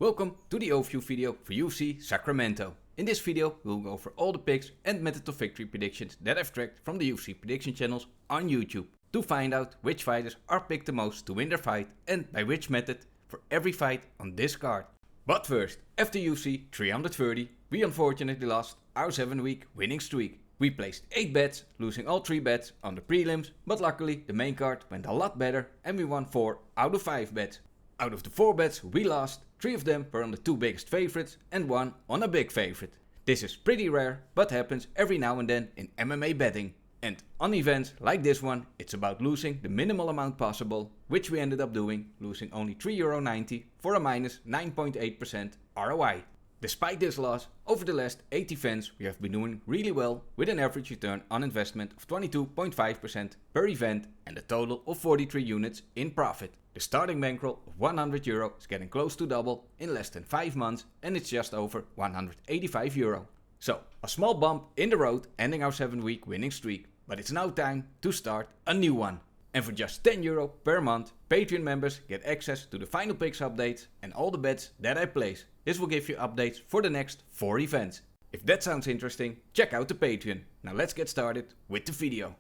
Welcome to the overview video for UFC Sacramento. In this video we'll go over all the picks and method of victory predictions that I've tracked from the UFC Prediction Channels on YouTube to find out which fighters are picked the most to win their fight and by which method for every fight on this card. But first, after UFC 330, we unfortunately lost our 7-week winning streak. We placed 8 bets, losing all 3 bets on the prelims, but luckily the main card went a lot better and we won 4 out of 5 bets. Out of the 4 bets we lost, 3 of them were on the 2 biggest favorites and 1 on a big favorite. This is pretty rare, but happens every now and then in MMA betting. And on events like this one, it's about losing the minimal amount possible, which we ended up doing, losing only €3.90 for a minus 9.8% ROI. Despite this loss, over the last 8 events we have been doing really well with an average return on investment of 22.5% per event and a total of 43 units in profit. The starting bankroll of €100 is getting close to double in less than 5 months and it's just over €185. So, a small bump in the road ending our 7-week winning streak, but it's now time to start a new one. And for just €10 per month, Patreon members get access to the final picks updates and all the bets that I place. This will give you updates for the next 4 events. If that sounds interesting, check out the Patreon. Now let's get started with the video.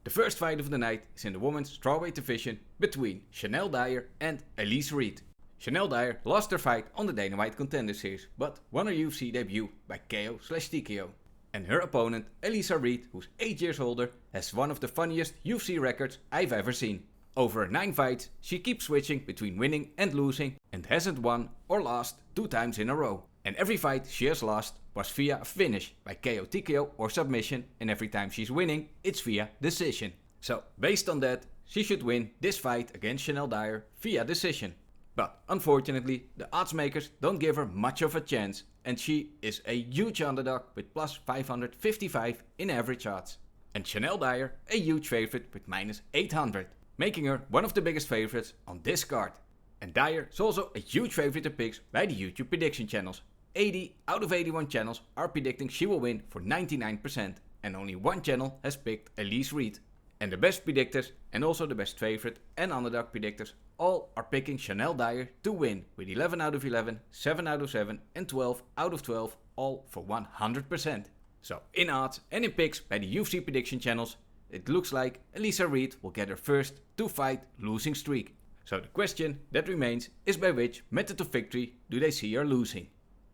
The first fight of the night is in the women's strawweight division between Shanelle Dyer and Elise. Shanelle Dyer lost her fight on the Dana White Contender Series, but won her UFC debut by KO/TKO. And her opponent, Elise, who's 8 years older, has one of the funniest UFC records I've ever seen. Over her 9 fights, she keeps switching between winning and losing and hasn't won or lost 2 times in a row. And every fight she has lost was via a finish by KO/TKO or submission, and every time she's winning, it's via decision. So, based on that, she should win this fight against Shanelle Dyer via decision. But unfortunately, the odds makers don't give her much of a chance, and she is a huge underdog with plus 555 in average odds. And Shanelle Dyer a huge favorite with minus 800, making her one of the biggest favorites on this card. And Dyer is also a huge favorite to picks by the YouTube Prediction Channels. 80 out of 81 channels are predicting she will win for 99%, and only 1 channel has picked Elise. And the best predictors and also the best favorite and underdog predictors all are picking Shanelle Dyer to win with 11 out of 11, 7 out of 7 and 12 out of 12, all for 100%. So in odds and in picks by the UFC Prediction Channels, it looks like Elise will get her first 2-fight losing streak. So the question that remains is by which method of victory do they see her losing?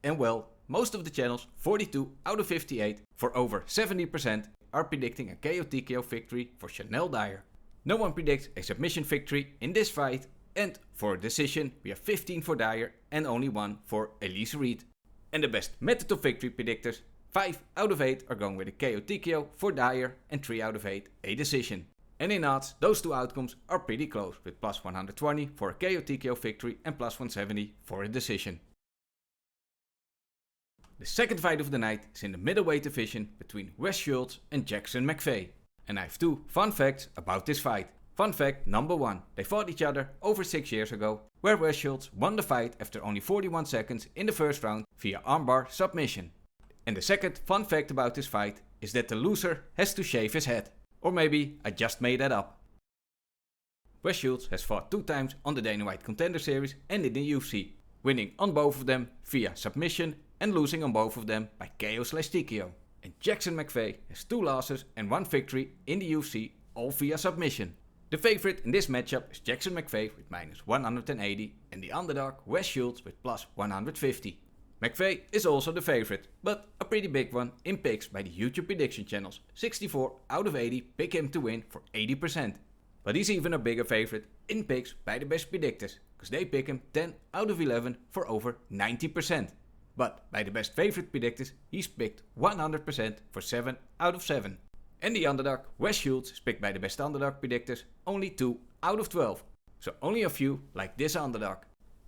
And well, most of the channels, 42 out of 58 for over 70%, are predicting a KO/TKO victory for Shanelle Dyer. No one predicts a submission victory in this fight, and for a decision we have 15 for Dyer and only 1 for Elise. And the best method of victory predictors, 5 out of 8 are going with a KO/TKO for Dyer and 3 out of 8 a decision. And in odds, those 2 outcomes are pretty close, with plus 120 for a KO/TKO victory and plus 170 for a decision. The second fight of the night is in the middleweight division between Schultz and McVey. And I have 2 fun facts about this fight. Fun fact number 1, they fought each other over 6 years ago, where Schultz won the fight after only 41 seconds in the first round via armbar submission. And the second fun fact about this fight is that the loser has to shave his head. Or maybe I just made that up. Schultz has fought 2 times on the Dana White Contender Series and in the UFC, winning on both of them via submission and losing on both of them by KO/TKO. And McVey has 2 losses and 1 victory in the UFC, all via submission. The favorite in this matchup is McVey with minus 180 and the underdog Schultz with plus 150. McVey is also the favorite, but a pretty big one in picks by the YouTube Prediction Channels. 64 out of 80 pick him to win for 80%. But he's even a bigger favorite in picks by the best predictors, because they pick him 10 out of 11 for over 90%. But by the best favorite predictors, he's picked 100% for 7 out of 7. And the underdog Schultz is picked by the best underdog predictors only 2 out of 12. So only a few like this underdog.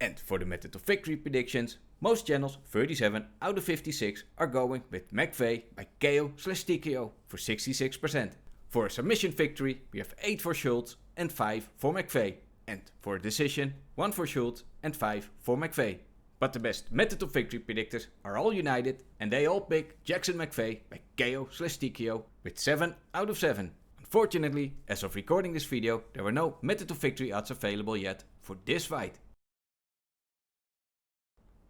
And for the method of victory predictions, most channels, 37 out of 56, are going with McVey by KO/TKO for 66%. For a submission victory, we have 8 for Schultz and 5 for McVey. And for a decision, 1 for Schultz and 5 for McVey. But the best method of victory predictors are all united and they all pick McVey by KO/TKO with 7 out of 7. Unfortunately, as of recording this video, there were no method of victory odds available yet for this fight.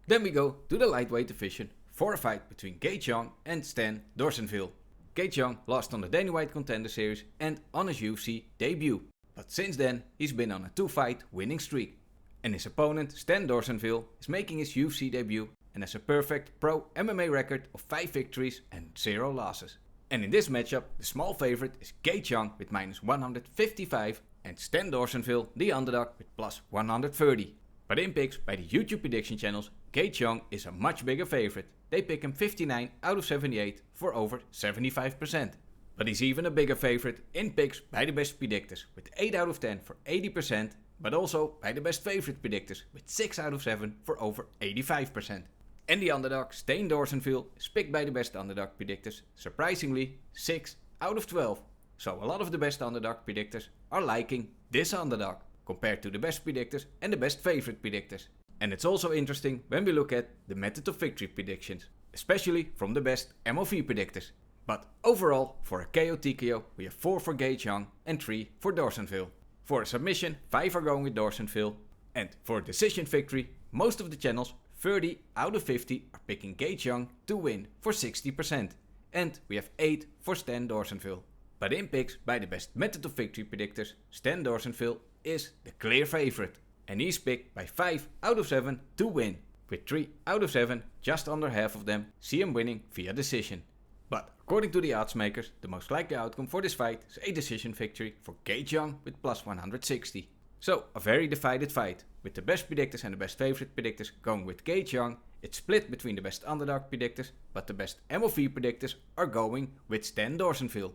Then we go to the lightweight division for a fight between Gage Young and Stan Dorsainvil. Gage Young lost on the Dana White Contender Series and on his UFC debut, but since then he's been on a 2-fight winning streak. And his opponent Stan Dorsainvil is making his UFC debut and has a perfect pro MMA record of 5 victories and 0 losses. And in this matchup, the small favorite is Gage Young with minus 155 and Stan Dorsainvil, the underdog, with plus 130. But in picks by the YouTube prediction channels, Gage Young is a much bigger favorite. They pick him 59 out of 78 for over 75%. But he's even a bigger favorite in picks by the best predictors with 8 out of 10 for 80%, but also by the best favorite predictors with 6 out of 7 for over 85%. And the underdog, Stan Dorsainvil, is picked by the best underdog predictors, surprisingly 6 out of 12. So a lot of the best underdog predictors are liking this underdog compared to the best predictors and the best favorite predictors. And it's also interesting when we look at the method of victory predictions, especially from the best MOV predictors. But overall, for a KO TKO, we have 4 for Gage Young and 3 for Dorsainvil. For a submission, 5 are going with Dorsainvil. And for a decision victory, most of the channels, 30 out of 50, are picking Gage Young to win for 60%. And we have 8 for Stan Dorsainvil. But in picks by the best method of victory predictors, Stan Dorsainvil is the clear favorite. And he's picked by 5 out of 7 to win. With 3 out of 7, just under half of them, see him winning via decision. But according to the odds makers, the most likely outcome for this fight is a decision victory for Gage Young with plus 160. So a very divided fight, with the best predictors and the best favorite predictors going with Gage Young. It's split between the best underdog predictors, but the best MOV predictors are going with Stan Dorsainvil.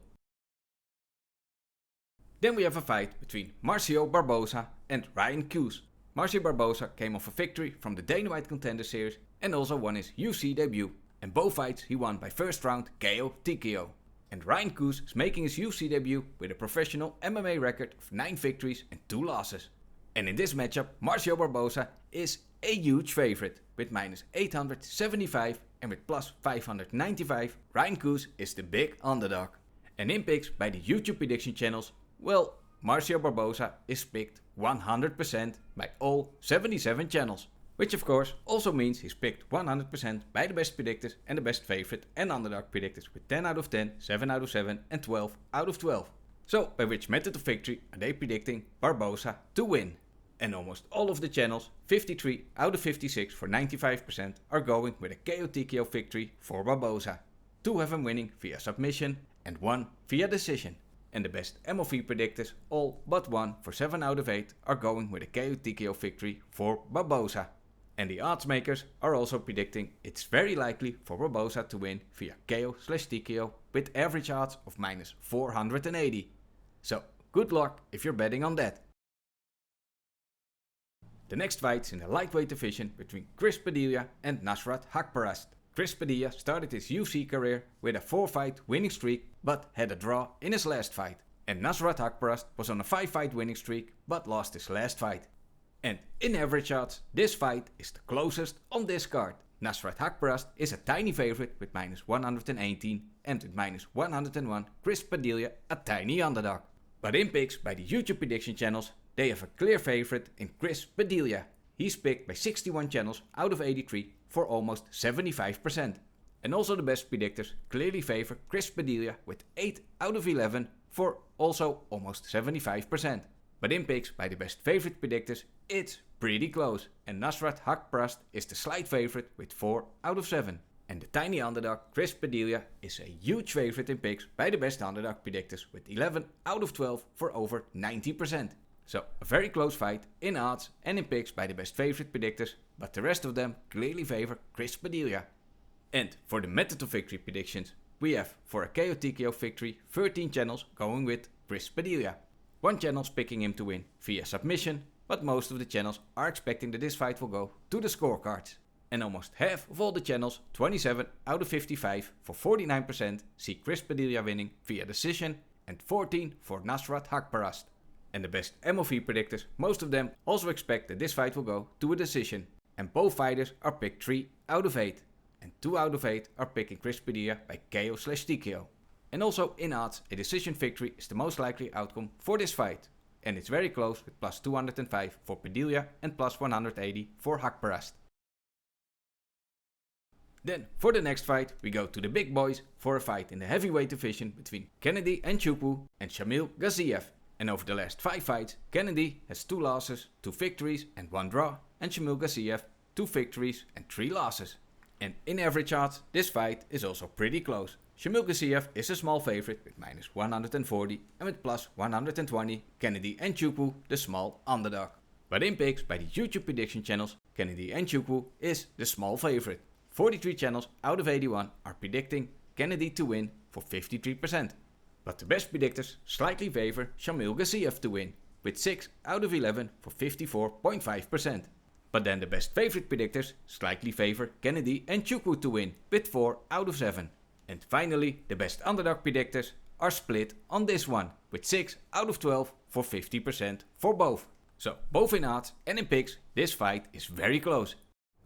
Then we have a fight between Márcio Barbosa and Ryan Kuse. Márcio Barbosa came off a victory from the Dana White Contender Series and also won his UFC debut. And both fights he won by first round KO TKO. And Ryan Kuse is making his UFC debut with a professional MMA record of 9 victories and 2 losses. And in this matchup, Márcio Barbosa is a huge favorite with minus 875 and with plus 595. Ryan Kuse is the big underdog. And in picks by the YouTube prediction channels, well, Márcio Barbosa is picked 100% by all 77 channels. Which of course also means he's picked 100% by the best predictors and the best favorite and underdog predictors with 10 out of 10, 7 out of 7 and 12 out of 12. So by which method of victory are they predicting Barbosa to win? And almost all of the channels, 53 out of 56 for 95%, are going with a KO TKO victory for Barbosa. 2 have him winning via submission and 1 via decision. And the best MOV predictors, all but 1 for 7 out of 8, are going with a KO TKO victory for Barbosa. And the odds makers are also predicting it's very likely for Barbosa to win via KO/TKO with average odds of minus 480. So good luck if you're betting on that. The next fight's in the lightweight division between Chris Padilla and Nasrat Haqparast. Chris Padilla started his UFC career with a 4-fight winning streak but had a draw in his last fight. And Nasrat Haqparast was on a 5-fight winning streak but lost his last fight. And in average odds, this fight is the closest on this card. Nasrat Haqparast is a tiny favorite with minus 118 and with minus 101 Chris Padilla a tiny underdog. But in picks by the YouTube prediction channels, they have a clear favorite in Chris Padilla. He's picked by 61 channels out of 83 for almost 75%. And also the best predictors clearly favor Chris Padilla with 8 out of 11 for also almost 75%. But in picks by the best favorite predictors, it's pretty close. And Nasrat Haqparast is the slight favorite with 4 out of 7. And the tiny underdog Chris Padilla is a huge favorite in picks by the best underdog predictors with 11 out of 12 for over 90%. So a very close fight in odds and in picks by the best favorite predictors, but the rest of them clearly favor Chris Padilla. And for the method of victory predictions, we have for a KO TKO victory 13 channels going with Chris Padilla. 1 channel's picking him to win via submission, but most of the channels are expecting that this fight will go to the scorecards. And almost half of all the channels, 27 out of 55 for 49%, see Chris Padilla winning via decision and 14 for Nasrat Haqparast. And the best MOV predictors, most of them also expect that this fight will go to a decision. And both fighters are picked 3 out of 8. And 2 out of 8 are picking Chris Padilla by KO/TKO. And also in odds, a decision victory is the most likely outcome for this fight. And it's very close with plus 205 for Padilla and plus 180 for Haqparast. Then for the next fight we go to the big boys for a fight in the heavyweight division between Kennedy Nzechukwu and Shamil Gaziev. And over the last 5 fights, Kennedy has 2 losses, 2 victories and 1 draw, and Shamil Gaziev 2 victories and 3 losses. And in average odds, this fight is also pretty close. Shamil Gaziev is a small favorite with minus 140 and with plus 120 Kennedy Nzechukwu the small underdog. But in picks by the YouTube prediction channels, Kennedy Nzechukwu is the small favorite. 43 channels out of 81 are predicting Kennedy to win for 53%. But the best predictors slightly favor Shamil Gaziev to win, with 6 out of 11 for 54.5%. But then the best favorite predictors slightly favor Kennedy Nzechukwu to win, with 4 out of 7. And finally, the best underdog predictors are split on this one, with 6 out of 12 for 50% for both. So both in odds and in picks, this fight is very close.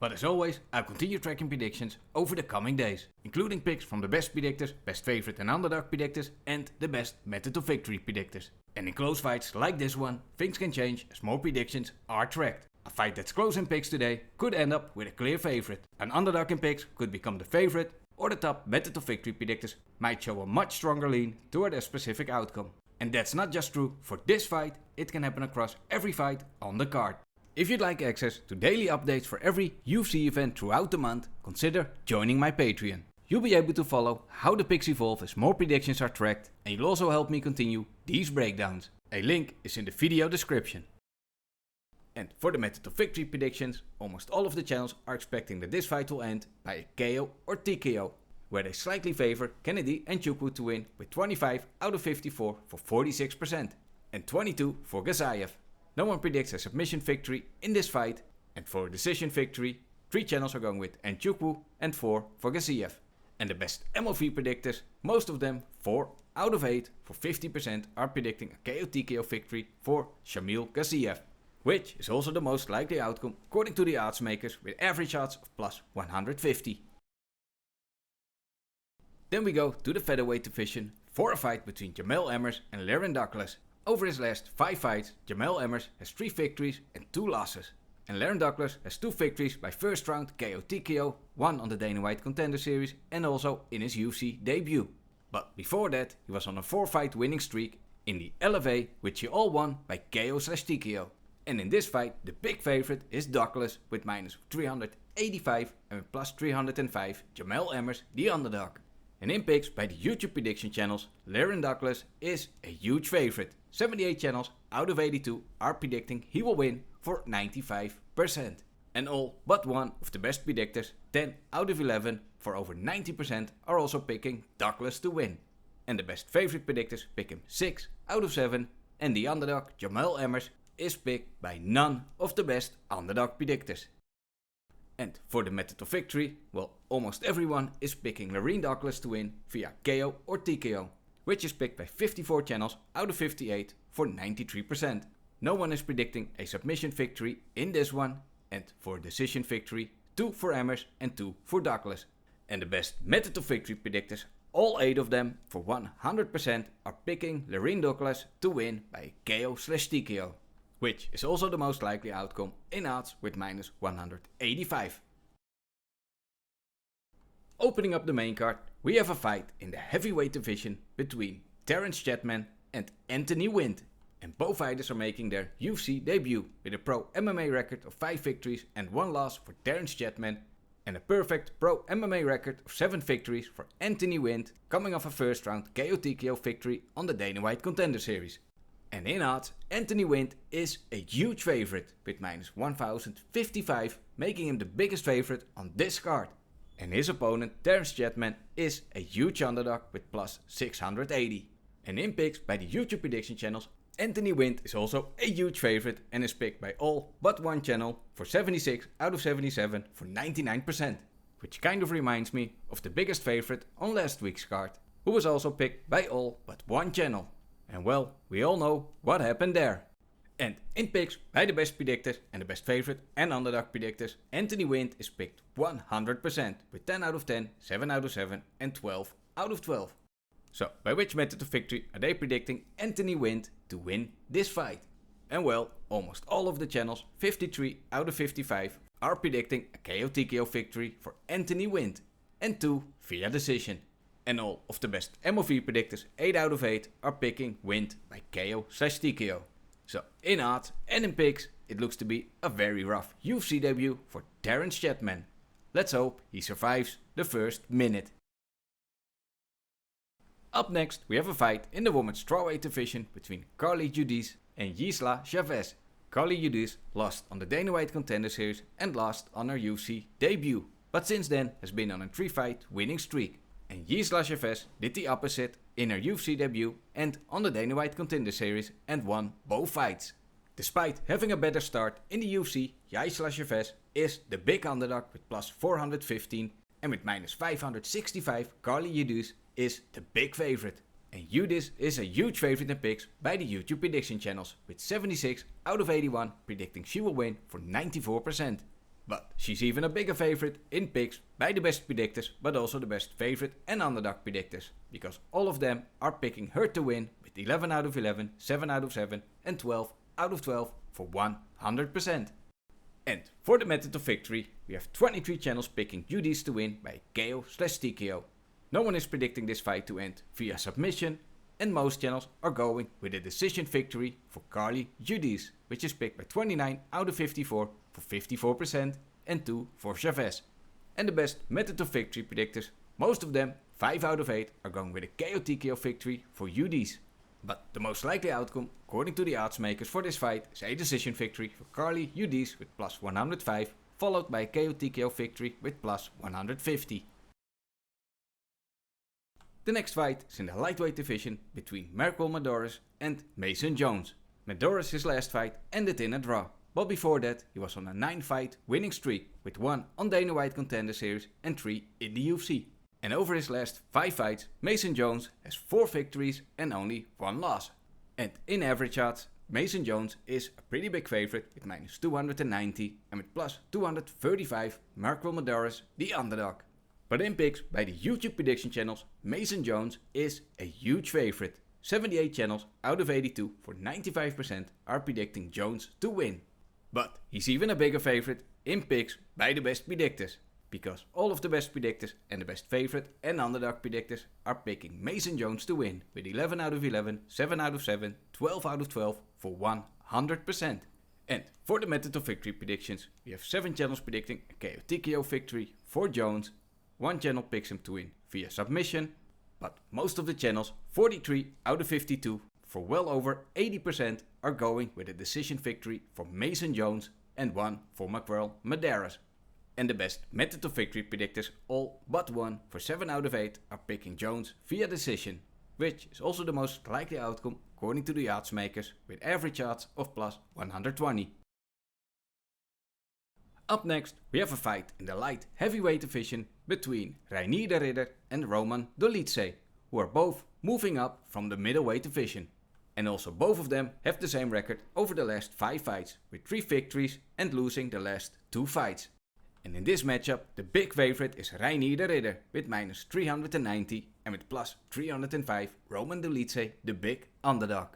But as always, I'll continue tracking predictions over the coming days, including picks from the best predictors, best favorite and underdog predictors, and the best method to victory predictors. And in close fights like this one, things can change as more predictions are tracked. A fight that's close in picks today could end up with a clear favorite. An underdog in picks could become the favorite, or the top method to victory predictors might show a much stronger lean toward a specific outcome. And that's not just true for this fight, it can happen across every fight on the card. If you'd like access to daily updates for every UFC event throughout the month, consider joining my Patreon. You'll be able to follow how the picks evolve as more predictions are tracked, and you'll also help me continue these breakdowns. A link is in the video description. And for the method to victory predictions, almost all of the channels are expecting that this fight will end by a KO or TKO, where they slightly favor Kennedy Nzechukwu to win with 25 out of 54 for 46% and 22 for Gaziev. No one predicts a submission victory in this fight, and for a decision victory, 3 channels are going with Nzechukwu and 4 for Gaziev. And the best MOV predictors, most of them 4 out of 8 for 50% are predicting a KO/TKO victory for Shamil Gaziev, which is also the most likely outcome according to the odds makers with average odds of plus 150. Then we go to the featherweight division for a fight between Jamall Emmers and Lerryan. Over his last 5 fights, Jamall Emmers has 3 victories and 2 losses. And Lerryan has 2 victories by first round KO/TKO, 1 on the Dana White Contender Series and also in his UFC debut. But before that, he was on a 4-fight winning streak in the LFA, which he all won by KO/TKO. And in this fight, the big favorite is Douglas with minus 385 and with plus 305 Jamall Emmers, the underdog. And in picks by the YouTube prediction channels, Lerryan is a huge favorite. 78 channels out of 82 are predicting he will win for 95%. And all but one of the best predictors, 10 out of 11 for over 90%, are also picking Douglas to win. And the best favorite predictors pick him 6 out of 7, and the underdog Jamall Emmers is picked by none of the best underdog predictors. And for the method of victory, well, almost everyone is picking Lerryan to win via KO or TKO, which is picked by 54 channels out of 58 for 93%. No one is predicting a submission victory in this one, and for a decision victory, 2 for Emmers and 2 for Douglas. And the best method of victory predictors, all 8 of them for 100%, are picking Lerryan to win by KO/TKO, which is also the most likely outcome in odds with minus 185. Opening up the main card, we have a fight in the heavyweight division between Terrance Chatman and Anthony Wint. And both fighters are making their UFC debut with a pro MMA record of 5 victories and 1 loss for Terrance Chatman, and a perfect pro MMA record of 7 victories for Anthony Wint, coming off a first round KO/TKO victory on the Dana White Contender Series. And in odds, Anthony Wint is a huge favorite with minus 1055, making him the biggest favorite on this card. And his opponent, Terrance Chatman, is a huge underdog with plus 680. And in picks by the YouTube prediction channels, Anthony Wint is also a huge favorite and is picked by all but one channel for 76 out of 77 for 99%, which kind of reminds me of the biggest favorite on last week's card, who was also picked by all but one channel. And well, we all know what happened there. And in picks by the best predictors and the best favorite and underdog predictors, Anthony Wint is picked 100% with 10 out of 10, 7 out of 7 and 12 out of 12. So, by which method of victory are they predicting Anthony Wint to win this fight? And well, almost all of the channels, 53 out of 55, are predicting a KO TKO victory for Anthony Wint, and 2 via decision. And all of the best MOV predictors, 8 out of 8, are picking Wint by KO/TKO. So in odds and in picks, it looks to be a very rough UFC debut for Terrance Chatman. Let's hope he survives the first minute. Up next, we have a fight in the women's strawweight division between Carli Judice and Jeisla Chaves. Carli Judice lost on the Dana White Contender Series and lost on her UFC debut, but since then has been on a 3-fight winning streak. And Jeisla Chaves did the opposite in her UFC debut and on the Dana White Contender Series and won both fights. Despite having a better start in the UFC, Jeisla Chaves is the big underdog with plus 415, and with minus 565, Carli Judice is the big favorite. And Judice is a huge favorite in picks by the YouTube Prediction Channels, with 76 out of 81 predicting she will win for 94%. But she's even a bigger favorite in picks by the best predictors, but also the best favorite and underdog predictors, because all of them are picking her to win with 11 out of 11, 7 out of 7 and 12 out of 12 for 100%. And for the method of victory, we have 23 channels picking Judice to win by KO/TKO. No one is predicting this fight to end via submission, and most channels are going with a decision victory for Carli Judice, which is picked by 29 out of 54 for 54% and 2 for Chaves. And the best method of victory predictors, most of them, 5 out of 8, are going with a KO TKO victory for Judice. But the most likely outcome, according to the odds makers for this fight, is a decision victory for Carli Judice with plus 105, followed by a KO TKO victory with plus 150. The next fight is in the lightweight division between Marco Medeiros and Mason Jones. Medeiros' his last fight ended in a draw, but before that he was on a 9-fight winning streak, with 1 on Dana White Contender Series and 3 in the UFC. And over his last 5 fights, Mason Jones has 4 victories and only 1 loss. And in average odds, Mason Jones is a pretty big favorite with minus 290, and with plus 235, Marco Medeiros the underdog. But in picks by the YouTube Prediction Channels, Mason Jones is a huge favorite. 78 channels out of 82 for 95% are predicting Jones to win. But he's even a bigger favorite in picks by the best predictors, because all of the best predictors and the best favorite and underdog predictors are picking Mason Jones to win with 11 out of 11, 7 out of 7, 12 out of 12 for 100%. And for the method of victory predictions, we have 7 channels predicting a KO TKO victory for Jones. 1 channel picks him to win via submission, but most of the channels, 43 out of 52, for well over 80%, are going with a decision victory for Mason Jones and 1 for Marco Medeiros. And the best method of victory predictors, all but 1 for 7 out of 8, are picking Jones via decision, which is also the most likely outcome according to the odds makers, with average odds of plus 120. Up next, we have a fight in the light heavyweight division between Reinier de Ridder and Roman Dolidze, who are both moving up from the middleweight division. And also both of them have the same record over the last 5 fights, with 3 victories and losing the last 2 fights. And in this matchup, the big favorite is Reinier de Ridder with minus 390, and with plus 305, Roman Dolidze the big underdog.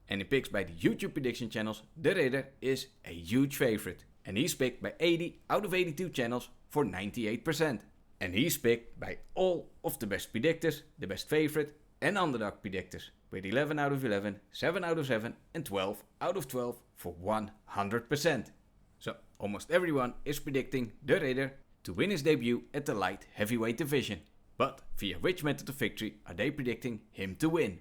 And in picks by the YouTube Prediction Channels, de Ridder is a huge favorite. And he's picked by 80 out of 82 channels for 98%. And he's picked by all of the best predictors, the best favorite and underdog predictors, with 11 out of 11, 7 out of 7 and 12 out of 12 for 100%. So almost everyone is predicting de Ridder to win his debut at the light heavyweight division. But via which method of victory are they predicting him to win?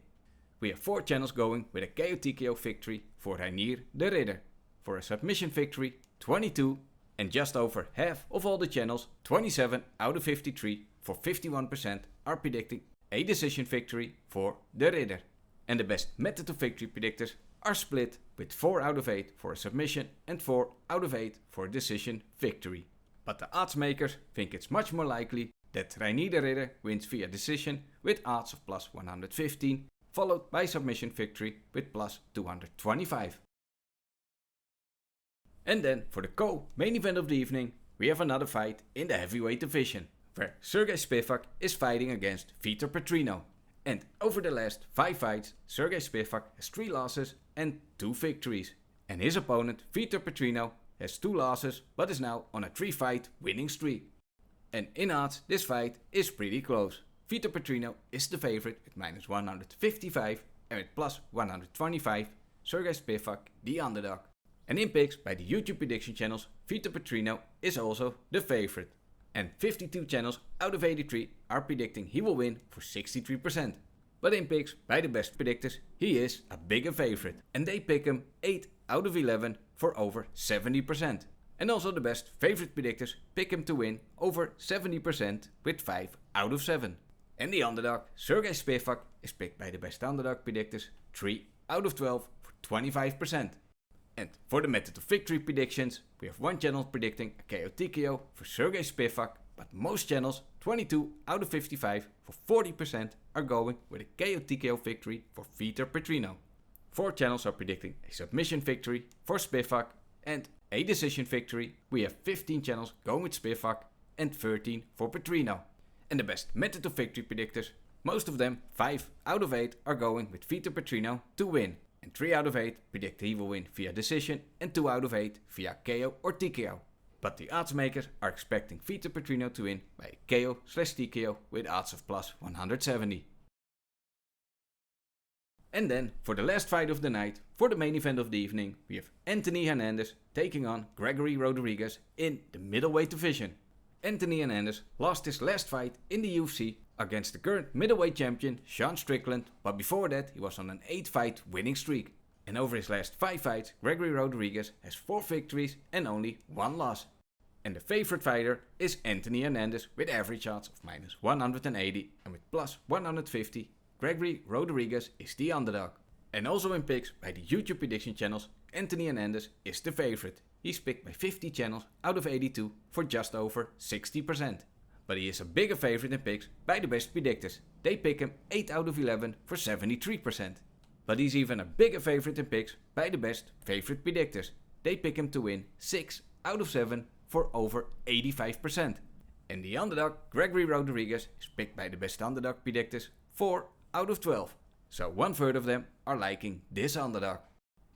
We have 4 channels going with a KO TKO victory for Reinier de Ridder. For a submission victory, 22, and just over half of all the channels, 27 out of 53 for 51%, are predicting a decision victory for de Ridder. And the best method of victory predictors are split, with 4 out of 8 for a submission and 4 out of 8 for a decision victory. But the odds makers think it's much more likely that Reinier de Ridder wins via decision with odds of plus 115, followed by submission victory with plus 225. And then for the co-main event of the evening, we have another fight in the heavyweight division, where Sergey Spivak is fighting against Vitor Petrino. And over the last 5 fights, Sergey Spivak has 3 losses and 2 victories. And his opponent, Vitor Petrino, has 2 losses but is now on a 3-fight winning streak. And in odds, this fight is pretty close. Vitor Petrino is the favorite with minus 155 and with plus 125, Sergey Spivak the underdog. And in picks by the YouTube prediction channels, Vitor Petrino is also the favorite. And 52 channels out of 83 are predicting he will win for 63%. But in picks by the best predictors, he is a bigger favorite. And they pick him 8 out of 11 for over 70%. And also the best favorite predictors pick him to win over 70% with 5 out of 7. And the underdog, Sergey Spivak, is picked by the best underdog predictors 3 out of 12 for 25%. And for the method of victory predictions, we have one channel predicting a KO TKO for Sergey Spivak, but most channels, 22 out of 55 for 40%, are going with a KO TKO victory for Vitor Petrino. 4 channels are predicting a submission victory for Spivak and a decision victory. We have 15 channels going with Spivak and 13 for Petrino. And the best method of victory predictors, most of them, 5 out of 8, are going with Vitor Petrino to win. And 3 out of 8 predict he will win via decision and 2 out of 8 via KO or TKO. But the odds makers are expecting Vitor Petrino to win by a KO/TKO with odds of plus 170. And then for the last fight of the night, for the main event of the evening, we have Anthony Hernandez taking on Gregory Rodrigues in the middleweight division. Anthony Hernandez lost his last fight in the UFC against the current middleweight champion Sean Strickland, but before that he was on an 8-fight winning streak. And over his last 5 fights, Gregory Rodrigues has 4 victories and only 1 loss. And the favorite fighter is Anthony Hernandez with average odds of minus 180 and with plus 150. Gregory Rodrigues is the underdog. And also in picks by the YouTube prediction channels, Anthony Hernandez is the favorite. He's picked by 50 channels out of 82 for just over 60%. But he is a bigger favorite in picks by the best predictors. They pick him 8 out of 11 for 73%. But he's even a bigger favorite in picks by the best favorite predictors. They pick him to win 6 out of 7 for over 85%. And the underdog, Gregory Rodrigues, is picked by the best underdog predictors 4 out of 12. So 1/3 of them are liking this underdog.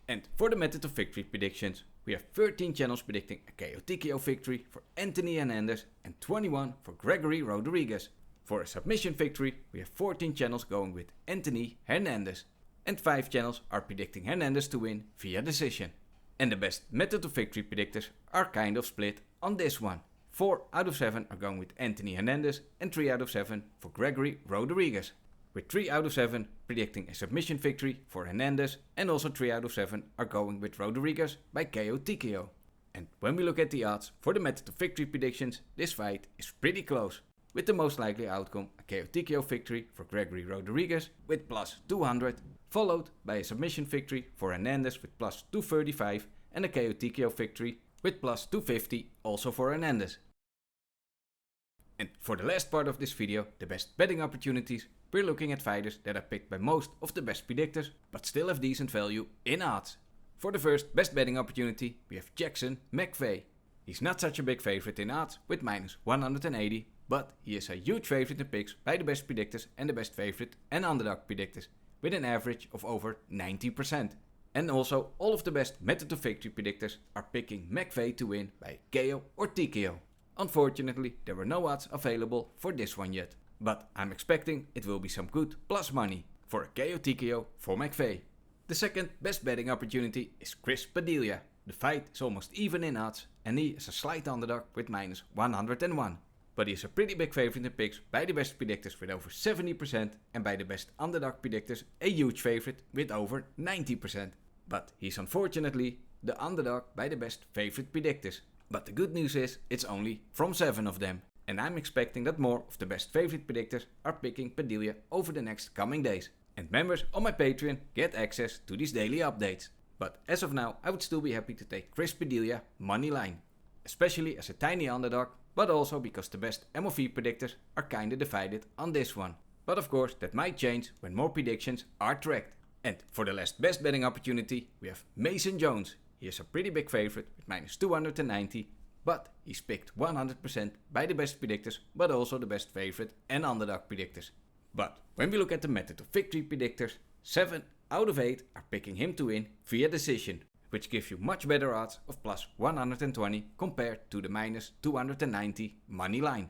And for the method of victory predictions, we have 13 channels predicting a KO TKO victory for Anthony Hernandez and 21 for Gregory Rodrigues. For a submission victory, we have 14 channels going with Anthony Hernandez. And 5 channels are predicting Hernandez to win via decision. And the best method of victory predictors are kind of split on this one. 4 out of 7 are going with Anthony Hernandez and 3 out of 7 for Gregory Rodrigues. With 3 out of 7 predicting a submission victory for Hernandez, and also 3 out of 7 are going with Rodrigues by KO TKO. And when we look at the odds for the method of victory predictions, this fight is pretty close, with the most likely outcome a KO TKO victory for Gregory Rodrigues with plus 200, followed by a submission victory for Hernandez with plus 235 and a KO TKO victory with plus 250 also for Hernandez. And for the last part of this video, the best betting opportunities, we're looking at fighters that are picked by most of the best predictors, but still have decent value in odds. For the first best betting opportunity, we have Jackson McVey. He's not such a big favorite in odds with minus 180, but he is a huge favorite in picks by the best predictors and the best favorite and underdog predictors, with an average of over 90%. And also all of the best method of victory predictors are picking McVey to win by KO or TKO. Unfortunately, there were no odds available for this one yet, but I'm expecting it will be some good plus money for a KO TKO for McVey. The second best betting opportunity is Chris Padilla. The fight is almost even in odds and he is a slight underdog with minus 101. But he is a pretty big favorite in picks by the best predictors with over 70% and by the best underdog predictors a huge favorite with over 90%. But he's unfortunately the underdog by the best favorite predictors. But the good news is it's only from 7 of them. And I'm expecting that more of the best favorite predictors are picking Padilla over the next coming days. And members on my Patreon get access to these daily updates. But as of now, I would still be happy to take Chris Padilla money line. Especially as a tiny underdog, but also because the best MOV predictors are kinda divided on this one. But of course that might change when more predictions are tracked. And for the last best betting opportunity, we have Mason Jones. He is a pretty big favorite with minus 290, but he's picked 100% by the best predictors, but also the best favorite and underdog predictors. But when we look at the method of victory predictors, 7 out of 8 are picking him to win via decision. which gives you much better odds of plus 120 compared to the minus 290 money line.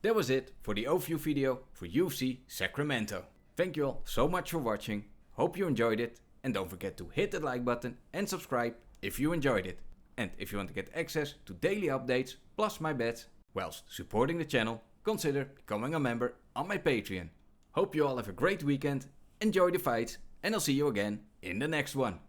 That was it for the overview video for UFC Sacramento. Thank you all so much for watching, hope you enjoyed it, and don't forget to hit the like button and subscribe if you enjoyed it. And if you want to get access to daily updates plus my bets whilst supporting the channel, consider becoming a member on my Patreon. Hope you all have a great weekend, enjoy the fights, and I'll see you again in the next one.